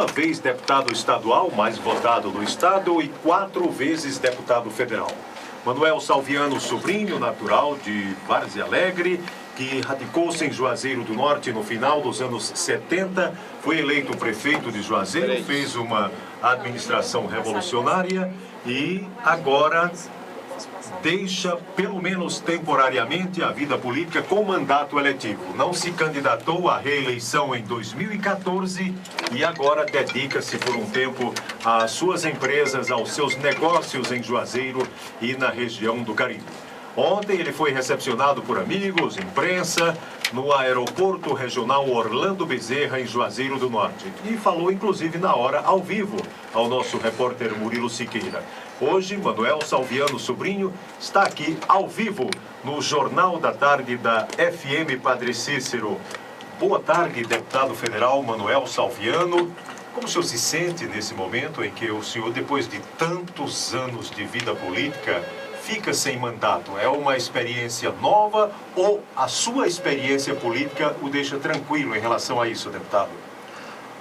Uma vez deputado estadual, mais votado no estado, e 4 vezes deputado federal. Manuel Salviano Sobrinho, natural de Várzea Alegre, que radicou-se em Juazeiro do Norte no final dos anos 70, foi eleito prefeito de Juazeiro, fez uma administração revolucionária e agora deixa, pelo menos temporariamente, a vida política com mandato eletivo. Não se candidatou à reeleição em 2014 e agora dedica-se por um tempo às suas empresas, aos seus negócios em Juazeiro e na região do Caribe. Ontem ele foi recepcionado por amigos, imprensa, no aeroporto regional Orlando Bezerra, em Juazeiro do Norte. E falou, inclusive, na hora, ao vivo, ao nosso repórter Murilo Siqueira. Hoje, Manuel Salviano Sobrinho está aqui ao vivo no Jornal da Tarde da FM Padre Cícero. Boa tarde, deputado federal Manuel Salviano. Como o senhor se sente nesse momento em que o senhor, depois de tantos anos de vida política, fica sem mandato? É uma experiência nova ou a sua experiência política o deixa tranquilo em relação a isso, deputado?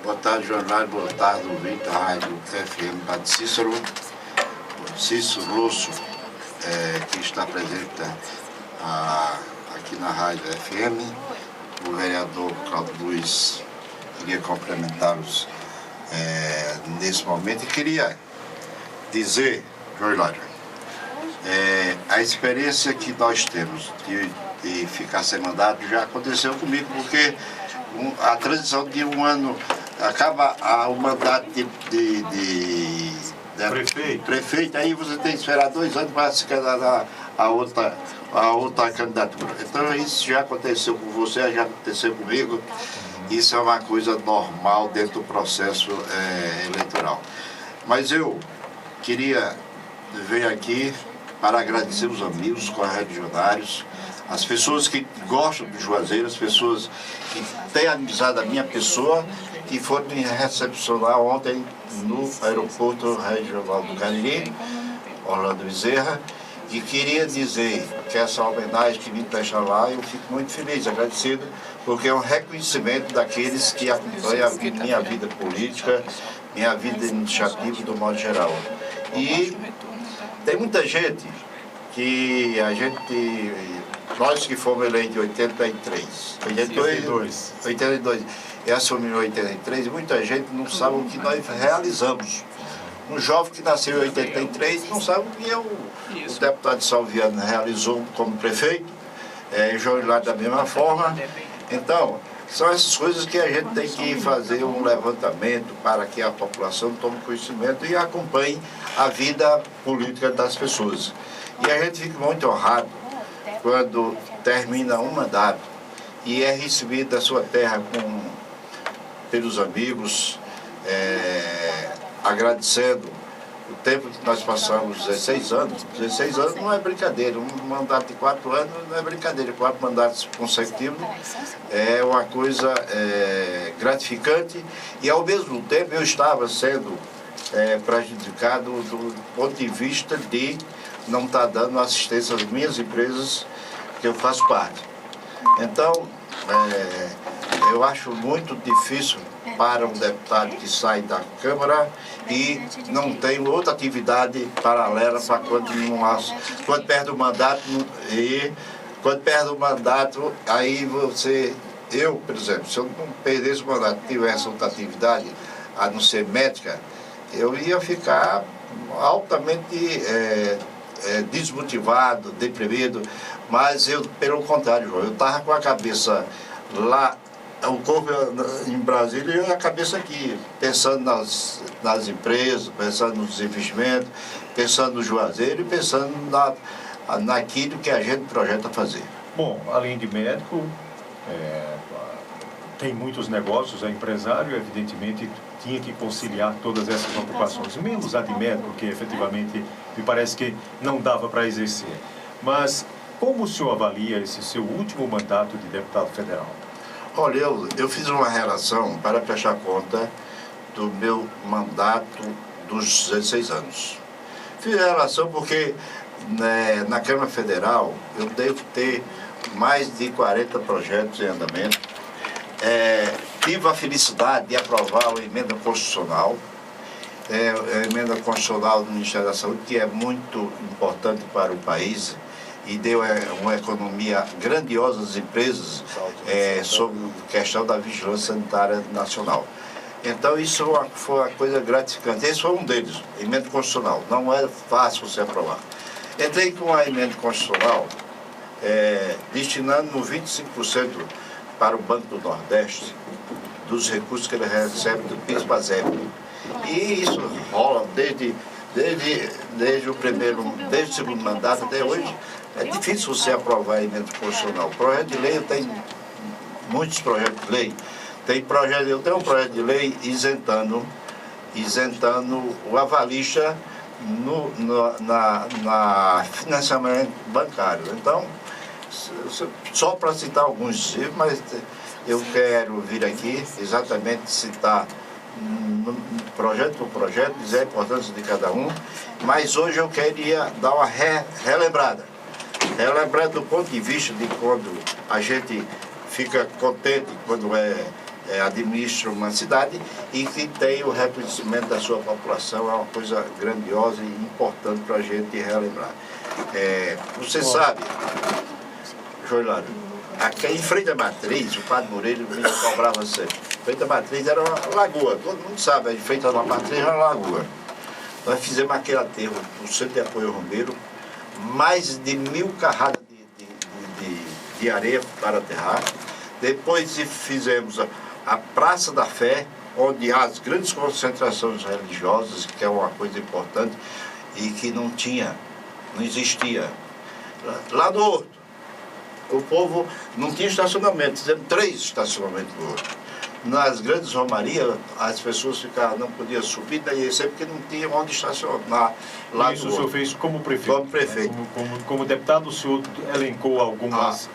Boa tarde, jornal. Boa tarde, ouvinte da Rádio FM Padre Cícero. Cícero Lúcio, que está presente aqui na Rádio FM. O vereador Cláudio Luiz queria cumprimentá-los nesse momento e queria dizer, Jorlário, a experiência que nós temos de ficar sem mandato já aconteceu comigo, porque a transição de um ano acaba o mandato de prefeito, aí você tem que esperar 2 anos para se candidatar a outra candidatura. Então isso já aconteceu com você, já aconteceu comigo. Isso é uma coisa normal dentro do processo eleitoral. Mas eu queria vir aqui para agradecer os amigos correligionários, as pessoas que gostam do Juazeiro, as pessoas que têm amizade da minha pessoa, que foram me recepcionar ontem no aeroporto regional do Cariri, Orlando Bezerra, e queria dizer que essa homenagem que me prestar lá, eu fico muito feliz, agradecido, porque é um reconhecimento daqueles que acompanham minha vida política, minha vida iniciativa do modo geral. E tem muita gente que nós que fomos eleitos em 82, e assumimos em 83, muita gente não sabe o que nós realizamos. Um jovem que nasceu em 83 não sabe o que o deputado Salviano realizou como prefeito, João Hilário da mesma forma. Então, são essas coisas que a gente tem que fazer um levantamento para que a população tome conhecimento e acompanhe a vida política das pessoas. E a gente fica muito honrado quando termina um mandato e é recebido da sua terra pelos amigos, agradecendo o tempo que nós passamos, 16 anos. 16 anos não é brincadeira, um mandato de 4 anos não é brincadeira, 4 mandatos consecutivos é uma coisa gratificante e ao mesmo tempo eu estava sendo prejudicado do ponto de vista de não estar dando assistência às minhas empresas que eu faço parte. Então, eu acho muito difícil para um deputado que sai da Câmara e não tem outra atividade paralela para quando perde o mandato. E quando perde o mandato, aí eu, por exemplo, se eu não perdesse o mandato e tivesse outra atividade, a não ser médica, eu ia ficar altamente desmotivado, deprimido, mas eu, pelo contrário, eu estava com a cabeça lá, o corpo em Brasília e a cabeça aqui, pensando nas empresas, pensando nos investimentos, pensando no Juazeiro e pensando naquilo que a gente projeta fazer. Bom, além de médico, tem muitos negócios, é empresário, evidentemente tinha que conciliar todas essas ocupações, menos a de médico, que efetivamente me parece que não dava para exercer. Mas como o senhor avalia esse seu último mandato de deputado federal? Olha, eu fiz uma relação para fechar conta do meu mandato dos 16 anos. Fiz a relação porque na Câmara Federal eu devo ter mais de 40 projetos em andamento. tive a felicidade de aprovar a emenda constitucional, a emenda constitucional do Ministério da Saúde, que é muito importante para o país e deu uma economia grandiosa às empresas sobre a questão da vigilância sanitária nacional. Então isso foi uma coisa gratificante. Esse foi um deles, emenda constitucional. Não é fácil você aprovar. Entrei com a emenda constitucional destinando 25% para o Banco do Nordeste dos recursos que ele recebe do PIS/PASEP. E isso rola desde o segundo mandato até hoje. É difícil você aprovar a emenda constitucional. Projeto de lei, eu tenho muitos projetos de lei. Eu tenho um projeto de lei isentando o avalista na financiamento bancário. Então, só para citar alguns, mas eu quero vir aqui exatamente citar projeto por projeto, dizer a importância de cada um, mas hoje eu queria dar uma relembrada do ponto de vista de quando a gente fica contente quando administra uma cidade e que tem o reconhecimento da sua população, é uma coisa grandiosa e importante para a gente relembrar. Você sabe, Joilário, aqui em frente à Matriz, o Padre Moreira me cobrava sempre. Em frente à Matriz era uma lagoa, todo mundo sabe, em frente à Matriz era uma lagoa. Nós fizemos aquele aterro, o Centro de Apoio Romero, mais de 1000 carradas de areia para aterrar. Depois fizemos a Praça da Fé, onde há as grandes concentrações religiosas, que é uma coisa importante e que não existia. Lá no Horto, o povo não tinha estacionamento, fizemos 3 estacionamentos no Horto. Nas grandes romarias, as pessoas não podiam subir daí descer porque não tinha onde estacionar. Lá isso o senhor fez como prefeito? Como prefeito. Como deputado, o senhor elencou algumas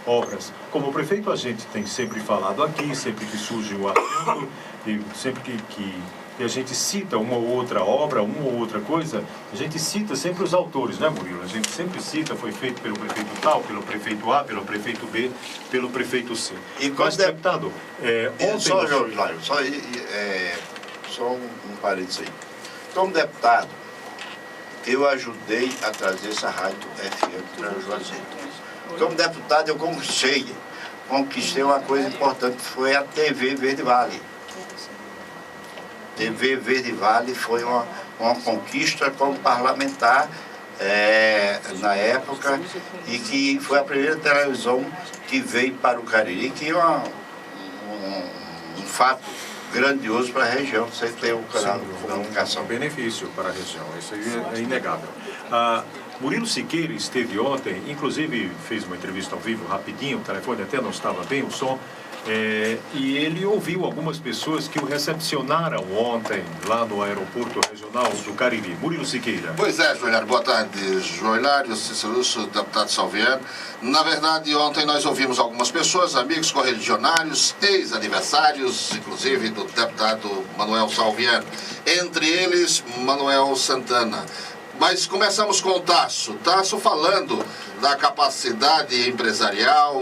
obras. Como prefeito, a gente tem sempre falado aqui, sempre que surge o assunto, e sempre que a gente cita uma ou outra obra, uma ou outra coisa, a gente cita sempre os autores, né, Murilo? A gente sempre cita, foi feito pelo prefeito tal, pelo prefeito A, pelo prefeito B, pelo prefeito C. Mas, deputado, ontem... Só um parênteses aí. Como deputado, eu ajudei a trazer essa rádio FM para o Juazeiro. Como deputado, eu conquistei uma coisa importante, que foi a TV Verde Vale. TV Verde Vale foi uma conquista como parlamentar na época e que foi a primeira televisão que veio para o Cariri, que é um fato grandioso para a região, você ter o canal de comunicação. Um benefício para a região, isso aí é inegável. Murilo Siqueira esteve ontem, inclusive fez uma entrevista ao vivo rapidinho, o telefone até não estava bem, o som, e ele ouviu algumas pessoas que o recepcionaram ontem lá no aeroporto regional do Cariri. Murilo Siqueira. Pois é, Joilário, boa tarde, Joilário, Cícero, deputado Salviano. Na verdade, ontem nós ouvimos algumas pessoas, amigos correligionários, ex-aniversários, inclusive do deputado Manuel Salviano, entre eles Manuel Santana. Mas começamos com o Tasso falando da capacidade empresarial,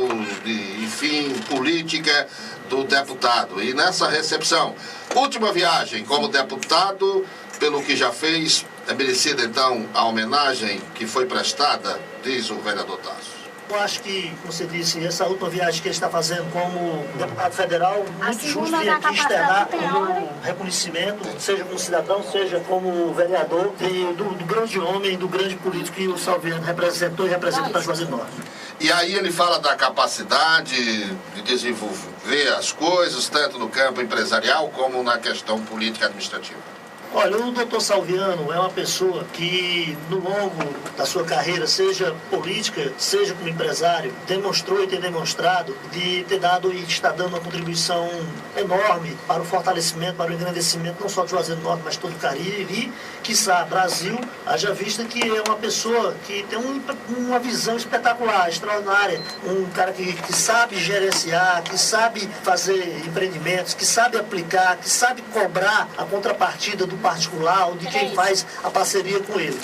enfim, política do deputado. E nessa recepção, última viagem como deputado, pelo que já fez, é merecida então a homenagem que foi prestada, diz o vereador Tasso. Eu acho que, como você disse, essa última viagem que ele está fazendo como deputado federal, muito justo vir aqui externar como reconhecimento, seja como cidadão, seja como vereador, do grande homem, do grande político que o Salviano representou e representa para Juazeiro do Norte. E aí ele fala da capacidade de desenvolver as coisas, tanto no campo empresarial como na questão política e administrativa. Olha, o doutor Salviano é uma pessoa que, no longo da sua carreira, seja política, seja como empresário, demonstrou e tem demonstrado de ter dado e está dando uma contribuição enorme para o fortalecimento, para o engrandecimento, não só de Juazeiro do Norte, mas todo o Caribe e, quiçá, Brasil, haja vista que é uma pessoa que tem uma visão espetacular, extraordinária, um cara que sabe gerenciar, que sabe fazer empreendimentos, que sabe aplicar, que sabe cobrar a contrapartida do particular ou de quem faz a parceria com ele.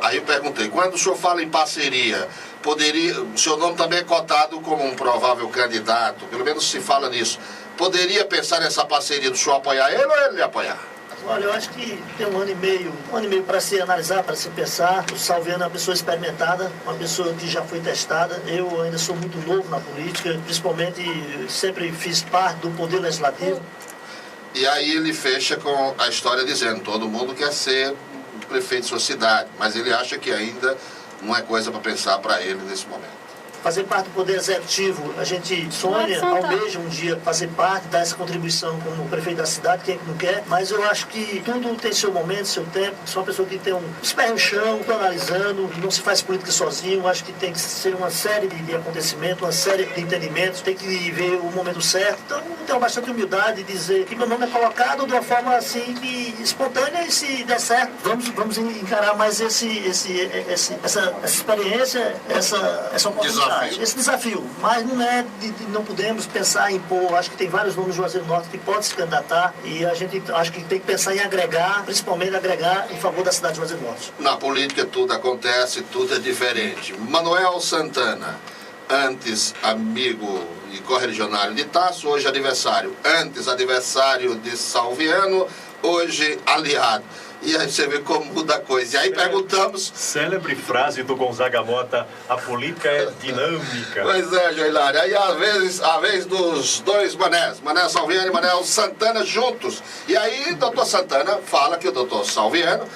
Aí eu perguntei, quando o senhor fala em parceria, o seu nome também é cotado como um provável candidato, pelo menos se fala nisso. Poderia pensar nessa parceria do senhor apoiar ele ou ele lhe apoiar? Olha, eu acho que tem um ano e meio para se analisar, para se pensar. O Salviano é uma pessoa experimentada, uma pessoa que já foi testada. Eu ainda sou muito novo na política, principalmente sempre fiz parte do Poder Legislativo. E aí ele fecha com a história dizendo, todo mundo quer ser prefeito de sua cidade, mas ele acha que ainda não é coisa para pensar para ele nesse momento. Fazer parte do Poder Executivo, a gente sonha, almeja um dia fazer parte, dar essa contribuição como prefeito da cidade, quem não quer, mas eu acho que tudo tem seu momento, seu tempo. Sou uma pessoa que tem um pé no chão, estou analisando, não se faz política sozinho, acho que tem que ser uma série de acontecimentos, uma série de entendimentos, tem que ver o momento certo. Então, tenho bastante humildade de dizer que meu nome é colocado de uma forma assim, espontânea, e se der certo, vamos encarar mais essa experiência, essa oportunidade. Esse desafio, mas não é não podemos pensar em impor. Acho que tem vários nomes do Juazeiro Norte que podem se candidatar e a gente acho que tem que pensar em agregar, principalmente agregar em favor da cidade de Juazeiro Norte. Na política tudo acontece, tudo é diferente. Manuel Santana, antes amigo e correligionário de Tasso, hoje adversário. Antes adversário de Salviano, hoje aliado. E aí você vê como muda a coisa. E aí perguntamos... Célebre frase do Gonzaga Mota, a política é dinâmica. Pois é, Joilário. Aí a vez dos dois Manés, Mané Salviano e Mané Santana juntos. E aí doutor Santana fala que o doutor Salviano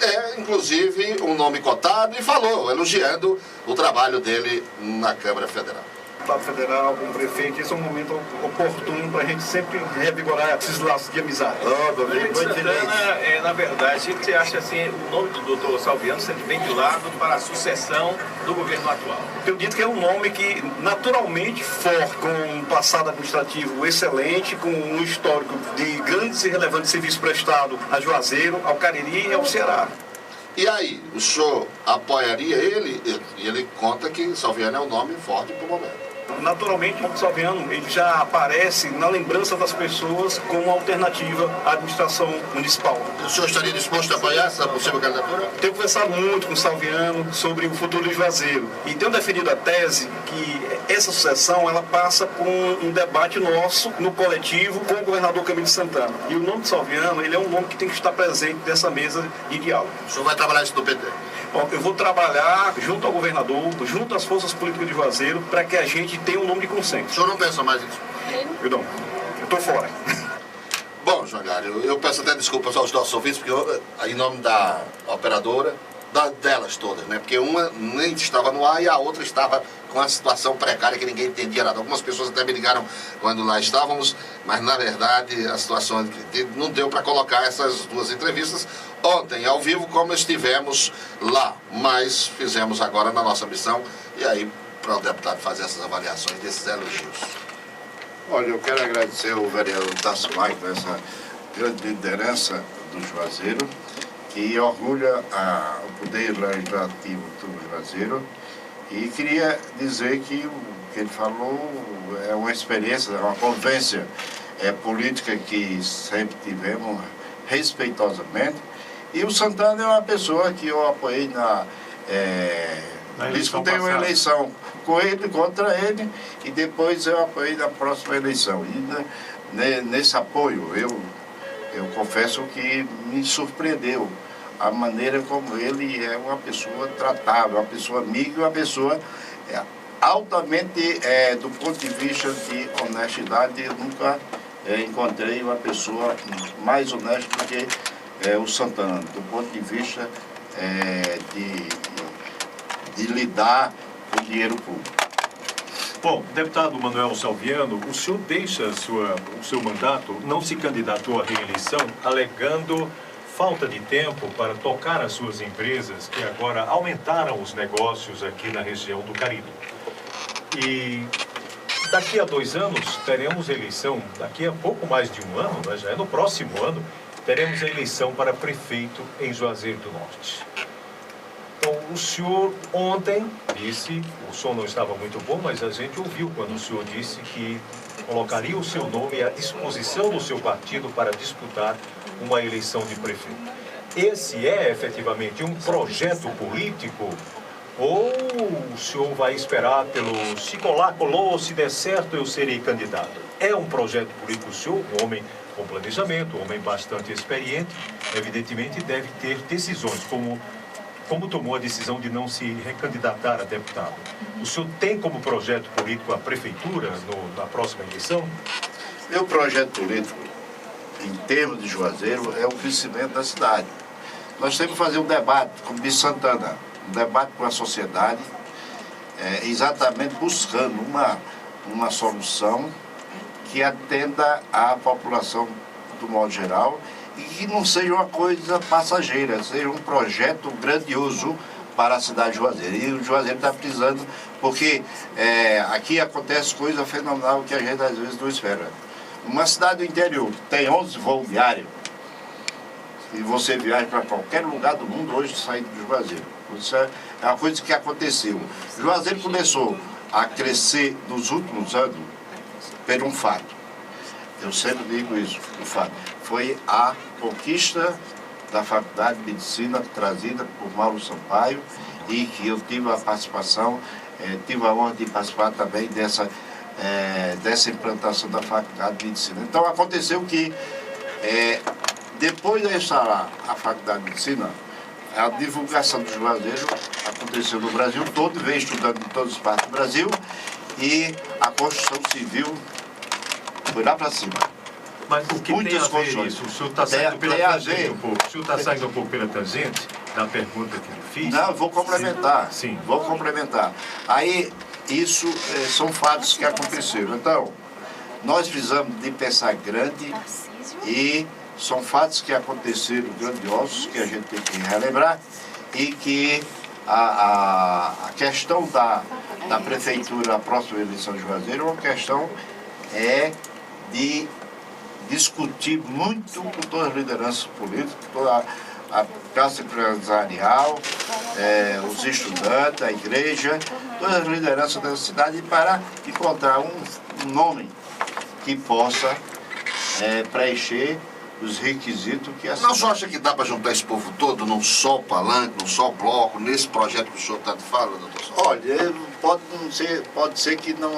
é, inclusive, um nome cotado e falou, elogiando o trabalho dele na Câmara Federal. Deputado federal, como prefeito, esse é um momento oportuno para a gente sempre revigorar esses laços de amizade. Santana, na verdade, você acha assim, o nome do doutor Salviano sendo ventilado para a sucessão do governo atual? Eu dito que é um nome que naturalmente forte, com um passado administrativo excelente, com um histórico de grandes e relevantes serviços prestados a Juazeiro, ao Cariri e ao Ceará. E aí, o senhor apoiaria ele? E ele conta que Salviano é um nome forte para o momento. Naturalmente, o Salviano ele já aparece na lembrança das pessoas como alternativa à administração municipal. O senhor estaria disposto a apoiar essa possível candidatura? Tenho conversado muito com o Salviano sobre o futuro de Juazeiro e tenho defendido a tese que essa sucessão ela passa por um debate nosso no coletivo com o governador Camilo Santana. E o nome de Salviano ele é um nome que tem que estar presente nessa mesa de diálogo. O senhor vai trabalhar isso no PT? Bom, eu vou trabalhar junto ao governador, junto às forças políticas de Juazeiro, para que a gente tenha um nome de consenso. O senhor não pensa mais nisso? Perdão, eu estou fora. Bom, Joilário, eu peço até desculpas aos nossos ouvintes, porque eu, em nome da operadora, delas todas, né? Porque uma nem estava no ar e a outra estava com uma situação precária que ninguém entendia nada. Algumas pessoas até me ligaram quando lá estávamos, mas na verdade a situação não deu para colocar essas duas entrevistas ontem ao vivo como estivemos lá, mas fizemos agora na nossa missão e aí para o deputado fazer essas avaliações desses elogios. Olha, eu quero agradecer ao vereador Tasso Maia por essa grande liderança do Juazeiro, que orgulha o poder legislativo do Juazeiro. E queria dizer que o que ele falou é uma experiência, é uma convivência política que sempre tivemos respeitosamente. E o Santana é uma pessoa que eu apoiei disputei uma eleição com ele, contra ele, e depois eu apoiei na próxima eleição. E nesse apoio, eu confesso que me surpreendeu a maneira como ele é uma pessoa tratável, uma pessoa amiga, uma pessoa altamente, do ponto de vista de honestidade, eu nunca encontrei uma pessoa mais honesta do que o Santana, do ponto de vista de lidar com o dinheiro público. Bom, deputado Manuel Salviano, o senhor deixa o seu mandato, não se candidatou à reeleição, alegando falta de tempo para tocar as suas empresas que agora aumentaram os negócios aqui na região do Cariri. E daqui a 2 anos teremos eleição, daqui a pouco mais de um ano, né, já é no próximo ano, teremos a eleição para prefeito em Juazeiro do Norte. Então, o senhor ontem disse, o som não estava muito bom, mas a gente ouviu quando o senhor disse que colocaria o seu nome à disposição do seu partido para disputar uma eleição de prefeito. Esse é efetivamente um projeto político Ou o senhor vai esperar pelo se colar, colou, se der certo eu serei candidato? É um projeto político seu, um homem com planejamento, um homem bastante experiente, evidentemente deve ter decisões, como tomou a decisão de não se recandidatar a deputado. O senhor tem como projeto político a prefeitura na próxima eleição? Meu projeto político, em termos de Juazeiro, é o crescimento da cidade. Nós temos que fazer um debate, como disse Santana, um debate com a sociedade, exatamente buscando uma solução que atenda à população do modo geral e que não seja uma coisa passageira, seja um projeto grandioso para a cidade de Juazeiro. E o Juazeiro está precisando, porque aqui acontece coisa fenomenal que a gente às vezes não espera. Uma cidade do interior tem 11 voos diários, e você viaja para qualquer lugar do mundo hoje saindo de Juazeiro. Isso é uma coisa que aconteceu. Juazeiro começou a crescer nos últimos anos por um fato. Eu sempre digo isso, o fato. Foi a conquista da Faculdade de Medicina trazida por Mauro Sampaio e que eu tive a participação, tive a honra de participar também dessa implantação da Faculdade de Medicina. Então aconteceu que depois de instalar a Faculdade de Medicina, a divulgação do Juazeiro aconteceu no Brasil todo, veio estudando em todas as partes do Brasil e a construção civil foi lá para cima. Mas o que tem a ver isso? O senhor está saindo pela tangente um pouco. O senhor está saindo um pouco pela tangente da pergunta que eu fiz? Não, vou complementar. Sim. Vou complementar. Aí, isso são fatos que aconteceram. Então, nós precisamos de pensar grande e são fatos que aconteceram grandiosos, que a gente tem que relembrar e que a questão da prefeitura, a próxima eleição de Juazeiro, é uma questão de discutir muito com todas as lideranças políticas, toda a classe empresarial, os estudantes, a igreja, todas as lideranças da cidade para encontrar um nome que possa preencher os requisitos que a Não só acha que dá para juntar esse povo todo num só palanque, num só bloco, nesse projeto que o senhor tanto fala, doutor Santana? Olha, pode ser que não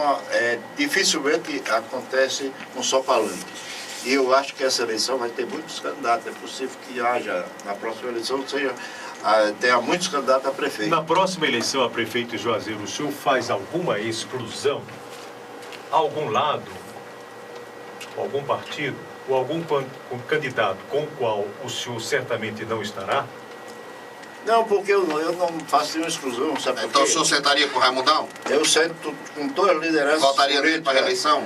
dificilmente acontece um só palanque. E eu acho que essa eleição vai ter muitos candidatos. É possível que haja, na próxima eleição, tenha muitos candidatos a prefeito. Na próxima eleição a prefeito de Juazeiro, o senhor faz alguma exclusão a algum lado, algum partido, ou algum candidato com o qual o senhor certamente não estará? Não, porque eu não faço nenhuma exclusão, sabe? Então o senhor sentaria com o Raimundão? Eu sento com todas as lideranças Votaria nele para a reeleição?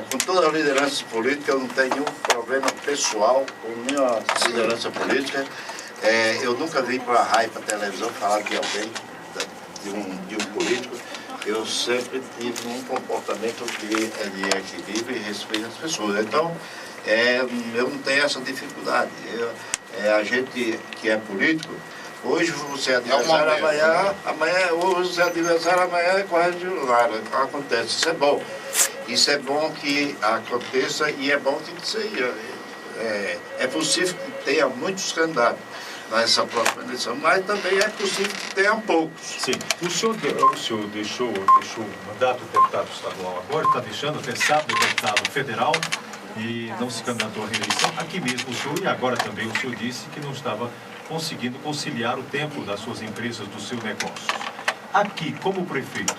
Com todas as lideranças políticas, eu não tenho nenhum problema pessoal com nenhuma liderança política. Eu nunca vim para a rádio, para a televisão, falar de alguém, de um político. Eu sempre tive um comportamento de equilíbrio e respeito às pessoas. Então, eu não tenho essa dificuldade. A gente que é político, hoje você é adversário, hoje você é adversário, amanhã é coadjuvar. Acontece, isso é bom. Isso é bom que aconteça e é bom que seja. É possível que tenha muitos candidatos nessa próxima eleição, mas também é possível que tenha poucos. Sim. O senhor deixou o mandato de deputado estadual agora, está deixando até sábado deputado federal e não se candidatou à reeleição. Aqui mesmo o senhor, e agora também o senhor disse que não estava conseguindo conciliar o tempo das suas empresas, do seu negócio. Aqui, como prefeito,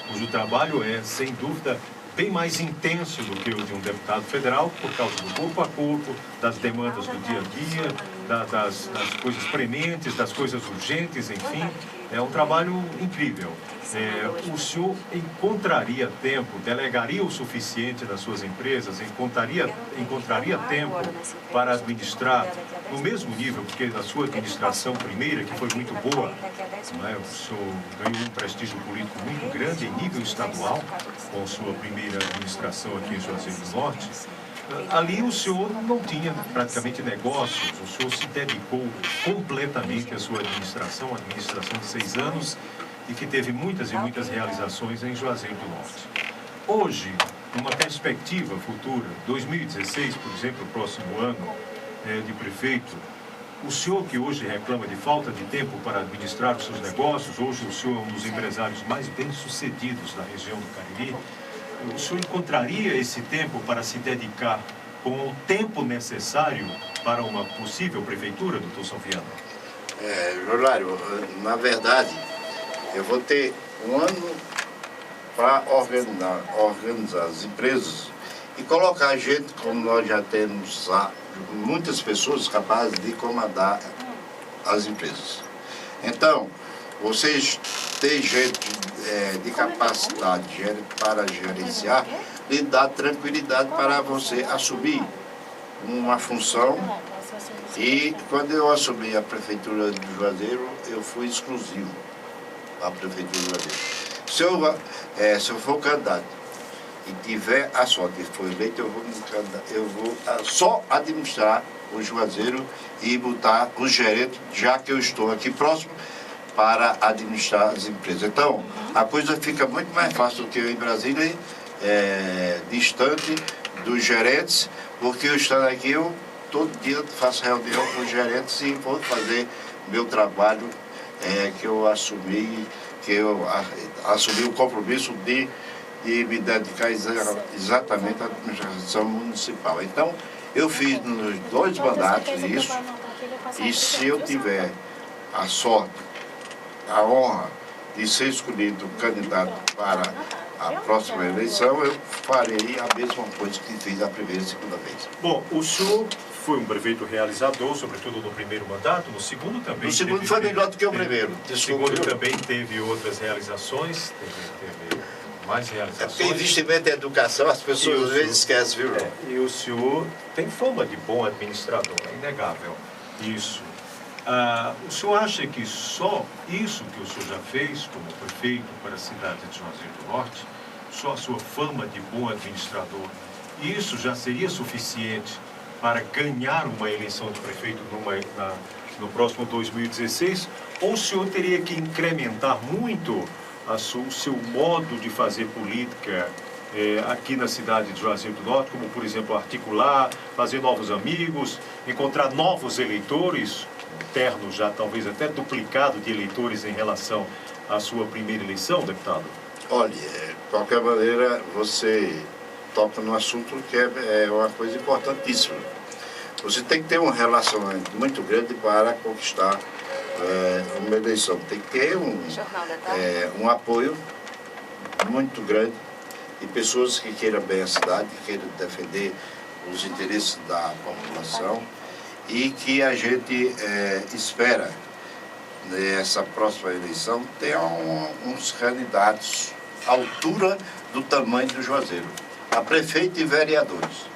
cujo trabalho é, sem dúvida, bem mais intenso do que o de um deputado federal, por causa do corpo a corpo, das demandas do dia a dia, das coisas prementes, das coisas urgentes, enfim. É um trabalho incrível. O senhor encontraria tempo, delegaria o suficiente nas suas empresas, encontraria tempo para administrar no mesmo nível, porque na sua administração primeira, que foi muito boa, não é? O senhor ganhou um prestígio político muito grande em nível estadual, com sua primeira administração aqui em Juazeiro do Norte. Ali o senhor não tinha praticamente negócios, o senhor se dedicou completamente à sua administração de 6 anos, e que teve muitas e muitas realizações em Juazeiro do Norte. Hoje, numa perspectiva futura, 2016, por exemplo, o próximo ano de prefeito, O senhor que hoje reclama de falta de tempo para administrar os seus negócios, hoje o senhor é um dos empresários mais bem-sucedidos da região do Cariri, o senhor encontraria esse tempo para se dedicar com o tempo necessário para uma possível prefeitura, doutor Salviano? Jolário, na verdade, eu vou ter um ano para organizar as empresas e colocar gente, como nós já temos muitas pessoas capazes de comandar as empresas. Então, vocês têm gente de capacidade para gerenciar, lhe dá tranquilidade para você assumir uma função. E quando eu assumi a Prefeitura de Juazeiro, eu fui exclusivo à Prefeitura de Juazeiro. Se eu for candidato e tiver a sorte de for eleito, eu vou só administrar o Juazeiro e botar os gerentes, já que eu estou aqui próximo, para administrar as empresas. Então, a coisa fica muito mais fácil do que eu em Brasília, distante dos gerentes, porque eu estando aqui, eu todo dia faço reunião com os gerentes e vou fazer meu trabalho que eu assumi o compromisso de me dedicar exatamente à administração municipal. Então, eu fiz nos 2 mandatos isso, e se eu tiver a sorte, a honra de ser escolhido candidato para a próxima eleição, eu farei a mesma coisa que fiz a primeira e segunda vez. Bom, o senhor foi um prefeito realizador, sobretudo no primeiro mandato, no segundo também. No segundo foi melhor do que o primeiro. No segundo também teve outras realizações, teve mais realizações. Porque investimento em educação, as pessoas às vezes esquecem, viu? E o senhor tem fama de bom administrador, é inegável isso. O senhor acha que só isso que o senhor já fez como prefeito para a cidade de Juazeiro do Norte, só a sua fama de bom administrador, isso já seria suficiente para ganhar uma eleição de prefeito no próximo 2016? Ou o senhor teria que incrementar muito o seu modo de fazer política aqui na cidade de Juazeiro do Norte, como, por exemplo, articular, fazer novos amigos, encontrar novos eleitores, terno já talvez até duplicado de eleitores em relação à sua primeira eleição, deputado? Olha, de qualquer maneira, você toca num assunto que é uma coisa importantíssima. Você tem que ter um relacionamento muito grande para conquistar uma eleição. Tem que ter um apoio muito grande de pessoas que queiram bem a cidade, que queiram defender os interesses da população e que a gente espera nessa próxima eleição ter uns candidatos à altura do tamanho do Juazeiro, a prefeito e vereadores.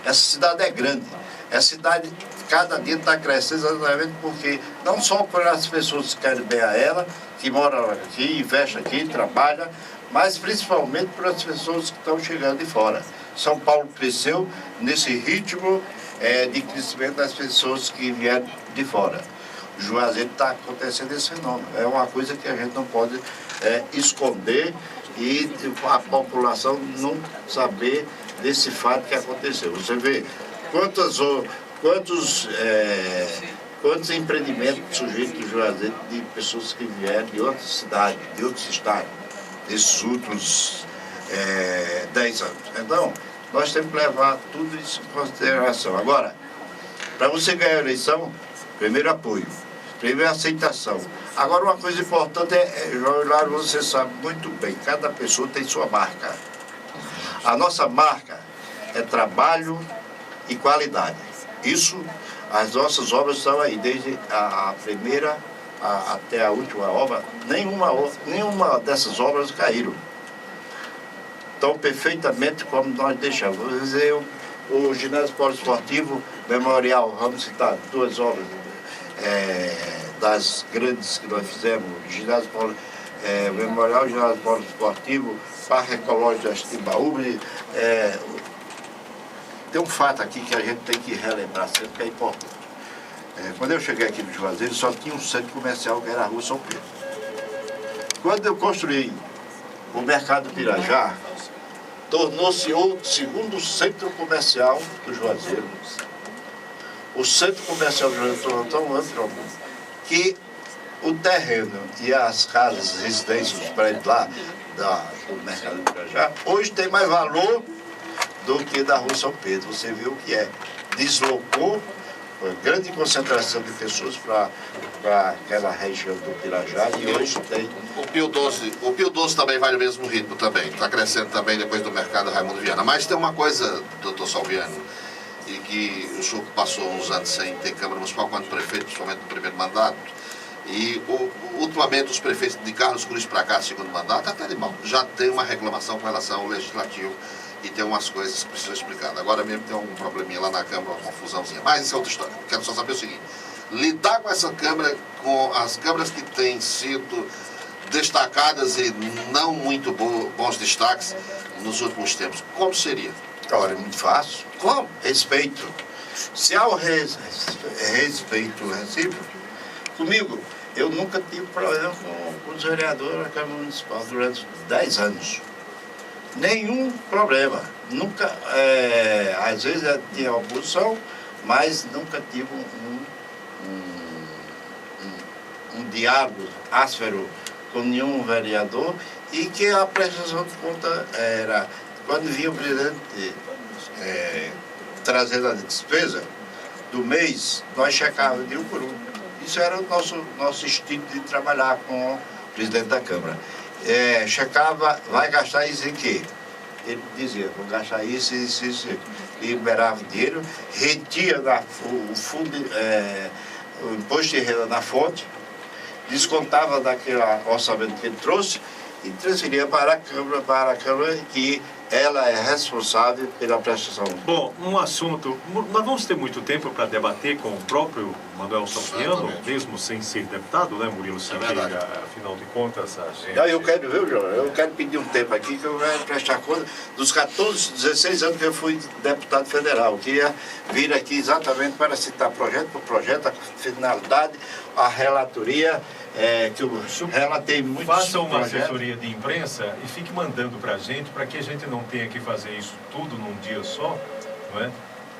Essa cidade é grande, essa cidade cada dia está crescendo exatamente porque não só por as pessoas que querem bem a ela, que moram aqui, investem aqui, trabalham, mas principalmente por as pessoas que estão chegando de fora. São Paulo cresceu nesse ritmo de crescimento das pessoas que vieram de fora. O Juazeiro está acontecendo esse fenômeno. É uma coisa que a gente não pode esconder e a população não saber desse fato que aconteceu. Você vê quantos empreendimentos surgiram do Juazeiro de pessoas que vieram de outras cidades, de outros estados, nesses últimos 10 anos. Então, nós temos que levar tudo isso em consideração. Agora, para você ganhar a eleição, primeiro apoio, primeiro aceitação. Agora, uma coisa importante João Hilário, você sabe muito bem, cada pessoa tem sua marca. A nossa marca é trabalho e qualidade. Isso, as nossas obras estão aí, desde a primeira até a última obra, nenhuma dessas obras caíram. Então, perfeitamente como nós deixamos. Vou dizer, o ginásio poliesportivo Memorial, vamos citar 2 obras das grandes que nós fizemos, Memorial, ginásio poliesportivo, Parque Ecológico de Timbaúba. Tem um fato aqui que a gente tem que relembrar sempre, que é importante. Quando eu cheguei aqui no Juazeiro, só tinha um centro comercial, que era a Rua São Pedro. Quando eu construí o Mercado Pirajá, tornou-se o segundo centro comercial do Juazeiro. o Centro Comercial João tão amplo que o terreno e as casas, residências, os prédios lá do Mercado do Pirajá, hoje tem mais valor do que da Rua São Pedro. Você viu o que é. Deslocou uma grande concentração de pessoas para aquela região do Pirajá e hoje tem... O Pio 12 também vai no mesmo ritmo também. Está crescendo também depois do mercado Raimundo Viana. Mas tem uma coisa, doutor Salviano, e que o senhor passou uns anos sem ter Câmara Municipal quando prefeito, principalmente no primeiro mandato. E ultimamente os prefeitos de Carlos Cruz para cá, segundo mandato, até de mal, já tem uma reclamação com relação ao legislativo e tem umas coisas que precisam explicar. Agora mesmo tem um probleminha lá na Câmara, uma confusãozinha. Mas isso é outra história. Quero só saber o seguinte: lidar com essa Câmara, com as câmaras que têm sido destacadas e não muito bons destaques nos últimos tempos, como seria? Olha, é muito fácil. Como? Respeito. Se há o respeito recíproco, comigo, eu nunca tive problema com os vereadores da Câmara Municipal durante 10 anos. Nenhum problema. Nunca, às vezes tinha oposição, mas nunca tive um diálogo áspero com nenhum vereador e que a prestação de conta era, quando vinha o presidente trazendo a despesa do mês, nós checávamos de um por um. Isso era o nosso estilo de trabalhar com o presidente da Câmara. Checava, vai gastar isso em quê? Ele dizia, vou gastar isso. Liberava o dinheiro, retia o fundo, o imposto de renda na fonte, descontava daquele orçamento que ele trouxe e transferia para a Câmara que ela é responsável pela prestação. Bom, um assunto, nós vamos ter muito tempo para debater com o próprio Manuel Salviano, mesmo sem ser deputado, né, Murilo Siqueira, afinal de contas, a gente... Eu quero ver, João, eu quero pedir um tempo aqui que eu vou prestar conta dos 14, 16 anos que eu fui deputado federal, que ia vir aqui exatamente para citar projeto por projeto, a finalidade, a relatoria, que eu relatei muito. Faça uma assessoria de imprensa e fique mandando para a gente, para que a gente não tenha que fazer isso tudo num dia só, não é?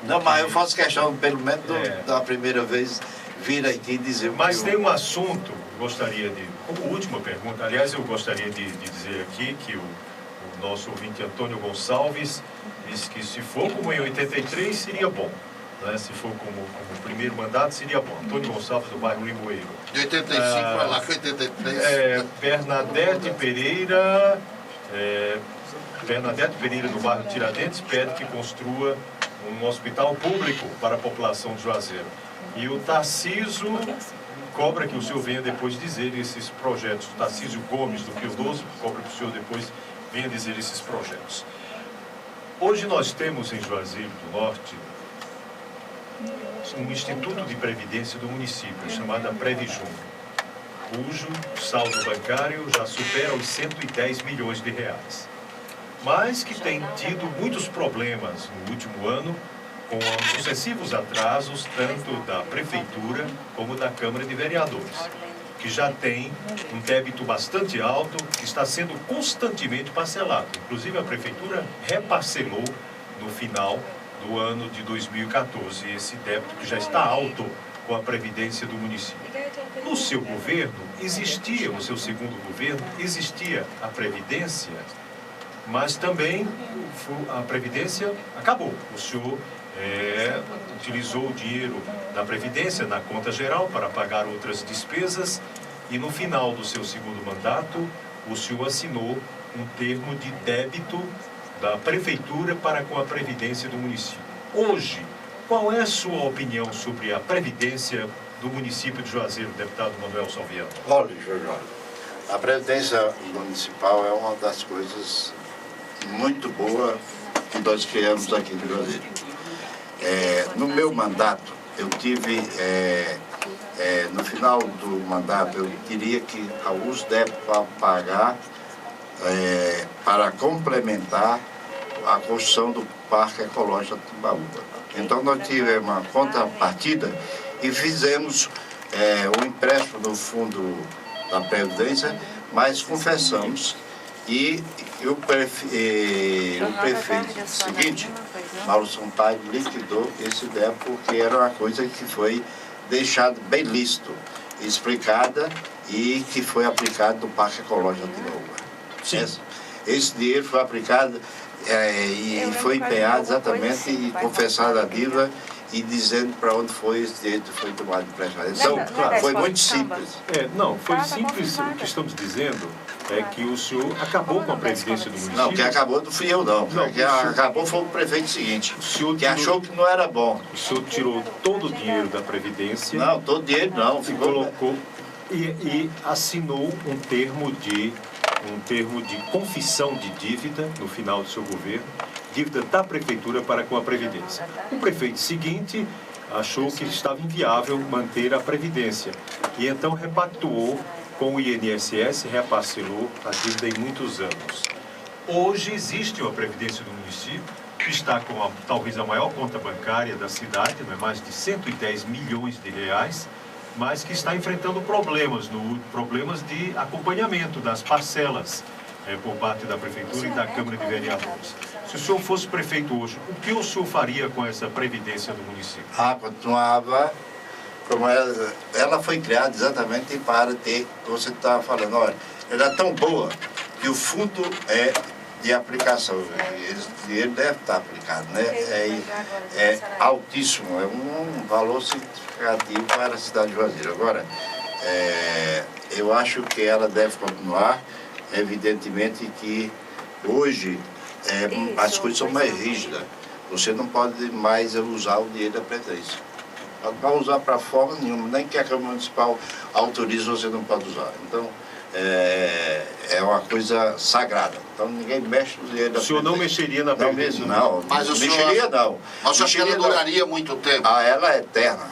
Não, mas eu faço questão, pelo menos da primeira vez, vir aqui e dizer... Mas tem um assunto, gostaria de... Como última pergunta, aliás, eu gostaria de dizer aqui que o nosso ouvinte Antônio Gonçalves disse que se for como em 83, seria bom. Né? Se for como o primeiro mandato, seria bom. Antônio Gonçalves, do bairro Limoeiro. De 85 para lá, foi 83. Bernadette Pereira, do bairro Tiradentes, pede que construa um hospital público para a população de Juazeiro. E o Tarcísio cobra que o senhor venha depois dizer esses projetos. O Tarcísio Gomes, do Pio 12, cobra que o senhor depois venha dizer esses projetos. Hoje nós temos em Juazeiro do Norte um instituto de previdência do município, chamado Previjum, cujo saldo bancário já supera os 110 milhões de reais. Mas que tem tido muitos problemas no último ano, com sucessivos atrasos, tanto da Prefeitura como da Câmara de Vereadores, que já tem um débito bastante alto, que está sendo constantemente parcelado. Inclusive, a Prefeitura reparcelou no final do ano de 2014 esse débito, que já está alto com a Previdência do município. No seu governo, no seu segundo governo, existia a Previdência, mas também a Previdência acabou. O senhor utilizou o dinheiro da Previdência na conta geral para pagar outras despesas e no final do seu segundo mandato o senhor assinou um termo de débito da Prefeitura para com a Previdência do município. Hoje, qual é a sua opinião sobre a Previdência do município de Juazeiro, deputado Manuel Salviano? Olha, Jorge, a Previdência Municipal é uma das coisas muito boas que nós criamos aqui no Juazeiro. No meu mandato, eu tive, no final do mandato, eu queria que alguns débitos para pagar, para complementar a construção do Parque Ecológico de Timbaúba. Então nós tivemos uma contrapartida e fizemos um empréstimo no fundo da Previdência, mas confessamos e o prefeito seguinte Mauro Sampaio liquidou esse DEP porque era uma coisa que foi deixada bem lícito, explicada e que foi aplicado no Parque Ecológico de Novo. Esse dinheiro foi aplicado e foi empenhado exatamente e confessado a dívida e dizendo para onde foi esse dinheiro que foi tomado emprestado. Então, foi muito simples. Não, foi simples. O que estamos dizendo é que o senhor acabou com a Previdência do município. Não, quem acabou não fui eu, não. Quem acabou foi o prefeito seguinte, que achou que não era bom. O senhor tirou todo o dinheiro da Previdência. Não, todo o dinheiro não. E colocou e assinou um termo de confissão de dívida no final do seu governo, dívida da prefeitura para com a Previdência. O prefeito seguinte achou que estava inviável manter a Previdência e então repactuou com o INSS, reparcelou a dívida em muitos anos. Hoje existe uma Previdência do município, que está com talvez a maior conta bancária da cidade, não é? Mais de 110 milhões de reais, mas que está enfrentando problemas de acompanhamento das parcelas por parte da Prefeitura e da Câmara de Vereadores. Se o senhor fosse prefeito hoje, o que o senhor faria com essa Previdência do município? Continuava como ela foi criada exatamente para ter, você estava falando, olha, ela é tão boa que o fundo é de aplicação, ele deve estar aplicado, né? É altíssimo, é um valor significativo para a cidade de Juazeiro. Agora, eu acho que ela deve continuar, evidentemente que hoje as coisas são mais rígidas, você não pode mais usar o dinheiro da Previdência. Não pode usar para forma nenhuma, nem que a Câmara Municipal autorize, você não pode usar. Então, é uma coisa sagrada. Então ninguém mexe no dinheiro da Previdência. O senhor não mexeria na Previdência? Não, mas o mexeria não. Mas o senhor acha que ela duraria muito tempo? Ela é eterna.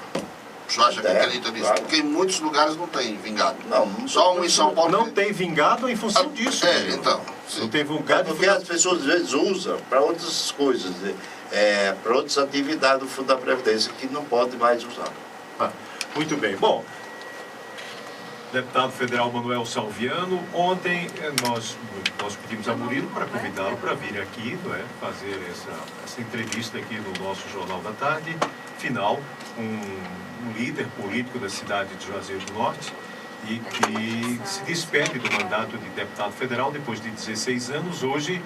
O senhor acha que acredita nisso? Claro. Porque em muitos lugares não tem vingado. Não só um em São Paulo. Não tem vingado em função disso. Então. Não tem vingado porque as pessoas às vezes usam para outras coisas, para outras atividades do Fundo da Previdência que não pode mais usar. Muito bem. Bom, deputado federal Manuel Salviano, ontem nós pedimos a Murilo para convidá-lo para vir aqui, não é, fazer essa entrevista aqui no nosso Jornal da Tarde. Final, um líder político da cidade de Juazeiro do Norte e que se despede do mandato de deputado federal depois de 16 anos. Hoje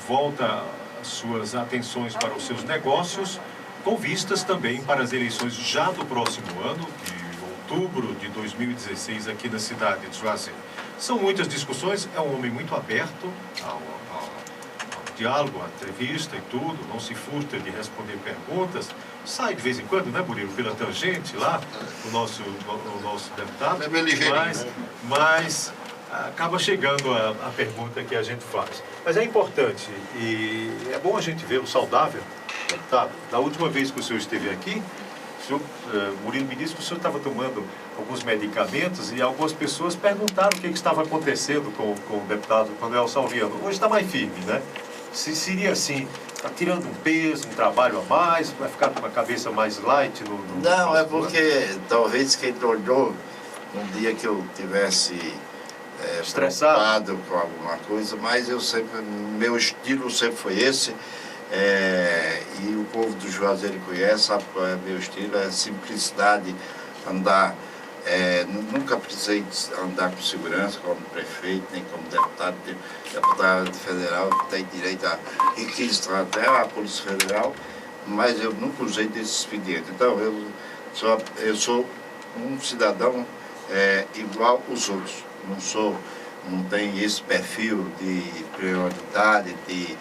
volta as suas atenções para os seus negócios, com vistas também para as eleições já do próximo ano, de outubro de 2016, aqui na cidade de Juazeiro. São muitas discussões, é um homem muito aberto ao diálogo, à entrevista e tudo, não se furta de responder perguntas, sai de vez em quando, né, Murilo, pela tangente lá, o nosso deputado, mas acaba chegando a pergunta que a gente faz. Mas é importante e é bom a gente vê-lo saudável, deputado. Da última vez que o senhor esteve aqui, Murilo me disse que o senhor estava tomando alguns medicamentos e algumas pessoas perguntaram o que estava acontecendo com o deputado Manuel Salviano. Hoje está mais firme, né? Se seria assim, está tirando um peso, um trabalho a mais, vai ficar com a cabeça mais light? Não, é porque talvez quem olhou num dia que eu tivesse estressado com alguma coisa, mas meu estilo sempre foi esse. E o povo do Juazeiro conhece, sabe qual é meu estilo, é simplicidade, andar, nunca precisei andar com segurança como prefeito, nem como deputado federal, tem direito a requisitar até a Polícia Federal, mas eu nunca usei desse expediente. Então eu sou um cidadão igual aos outros, não tenho esse perfil de prioridade, de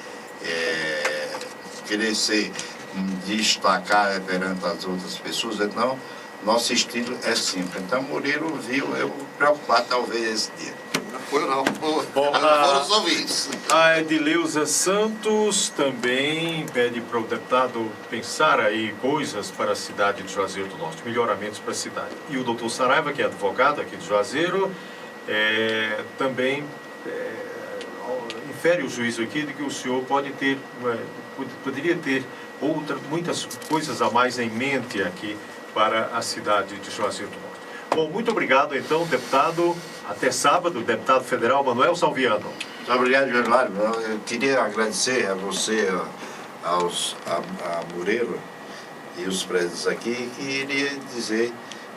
querer se destacar perante as outras pessoas. Então, nosso estilo é simples. Então, Murilo viu eu preocupar talvez esse dia. Não foi não. Foram os ouvintes. A Edileuza Santos também pede para o deputado pensar aí coisas para a cidade de Juazeiro do Norte, melhoramentos para a cidade. E o doutor Saraiva, que é advogado aqui de Juazeiro, também infere o juízo aqui de que o senhor poderia ter muitas coisas a mais em mente aqui para a cidade de Juazeiro do Norte. Bom, muito obrigado então, deputado. Até sábado, deputado federal Manuel Salviano. Muito obrigado, Jornal. Eu queria agradecer a você, a Moreira e os presentes aqui, que iria dizer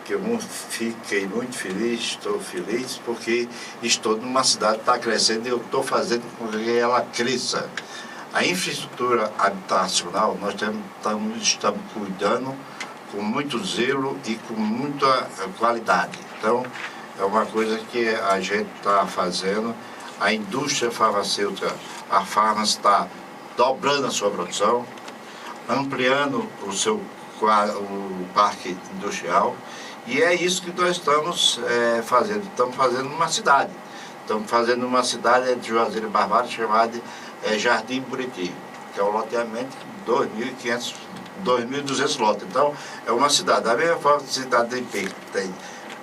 que eu fiquei muito feliz, estou feliz, porque estou numa cidade que está crescendo e eu estou fazendo com que ela cresça. A infraestrutura habitacional nós estamos cuidando com muito zelo e com muita qualidade. Então, é uma coisa que a gente está fazendo. A indústria farmacêutica, a farmácia está dobrando a sua produção, ampliando o parque industrial, e é isso que nós estamos fazendo. Estamos fazendo uma cidade. Estamos fazendo uma cidade de Juazeiro e Barbário chamada Jardim Buriti, que é um loteamento de 2.200 lotes. Então, é uma cidade. Da mesma forma que a cidade de IP que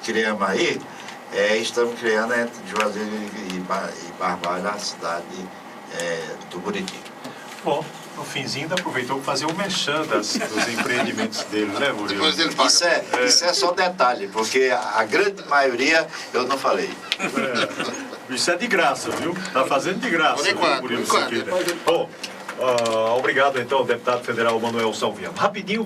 criamos aí, estamos criando entre Juazeiro e Barbário a cidade do Buriti. Bom, no finzinho ainda aproveitou para fazer um merchan dos empreendimentos dele, né, Murilo? Depois ele paga. Isso é só detalhe, porque a grande maioria eu não falei. Isso é de graça, viu? Tá fazendo de graça, Por enquanto, Murilo por enquanto. Siqueira. Bom, obrigado então, deputado federal Manuel Salviano. Rapidinho.